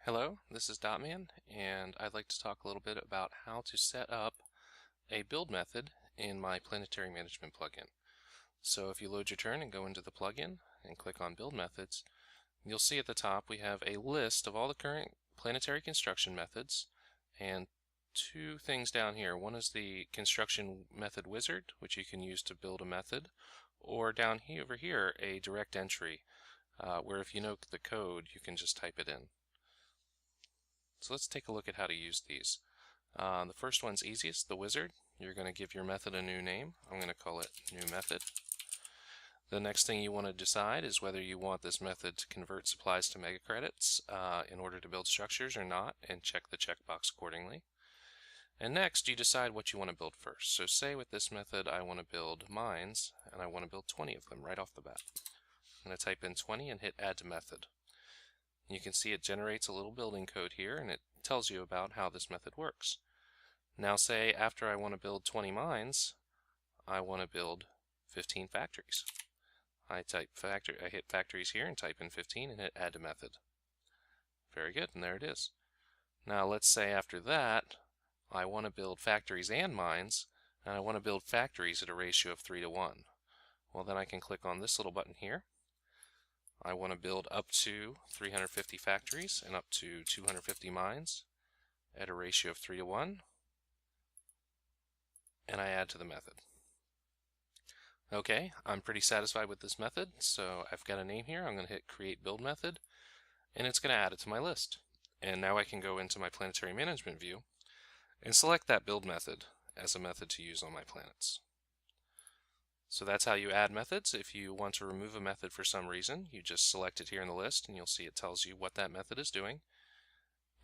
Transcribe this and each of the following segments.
Hello, this is Dotman, and I'd like to talk a little bit about how to set up a build method in my Planetary Management plugin. So if you load your turn and go into the plugin and click on Build Methods, you'll see at the top we have a list of all the current planetary construction methods, and two things down here. One is the construction method wizard, which you can use to build a method, or down here over here a direct entry, where if you know the code you can just type it in. So let's take a look at how to use these. The first one's easiest, the wizard. You're going to give your method a new name. I'm going to call it new method. The next thing you want to decide is whether you want this method to convert supplies to megacredits in order to build structures or not, and check the checkbox accordingly. And next you decide what you want to build first. So say with this method I want to build mines, and I want to build 20 of them right off the bat. I'm going to type in 20 and hit add to method. You can see it generates a little building code here, and it tells you about how this method works. Now say after I want to build 20 mines, I want to build 15 factories. I hit factories here and type in 15 and hit add to method. Very good, and there it is. Now let's say after that I want to build factories and mines, and I want to build factories at a ratio of 3 to 1. Well, then I can click on this little button here. I want to build up to 350 factories and up to 250 mines at a ratio of 3 to 1, and I add to the method. Okay, I'm pretty satisfied with this method, so I've got a name here. I'm going to hit create build method, and it's going to add it to my list. And now I can go into my planetary management view and select that build method as a method to use on my planets. So that's how you add methods. If you want to remove a method for some reason, you just select it here in the list, and you'll see it tells you what that method is doing,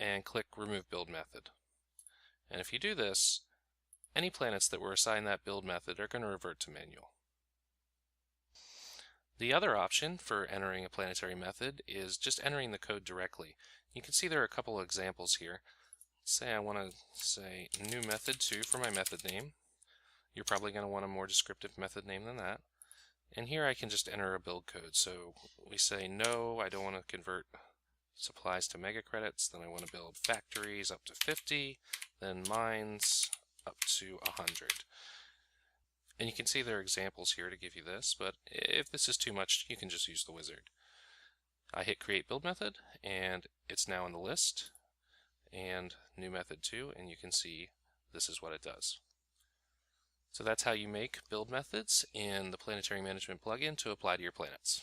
and click remove build method. And if you do this, any planets that were assigned that build method are going to revert to manual. The other option for entering a planetary method is just entering the code directly. You can see there are a couple of examples here. Say I want to say new method 2 for my method name. You're probably going to want a more descriptive method name than that. And here I can just enter a build code. So we say no, I don't want to convert supplies to mega credits. Then I want to build factories up to 50, then mines up to 100. And you can see there are examples here to give you this, but if this is too much, you can just use the wizard. I hit create build method, and it's now in the list, and new method 2, and you can see this is what it does. So that's how you make build methods in the Planetary Management plugin to apply to your planets.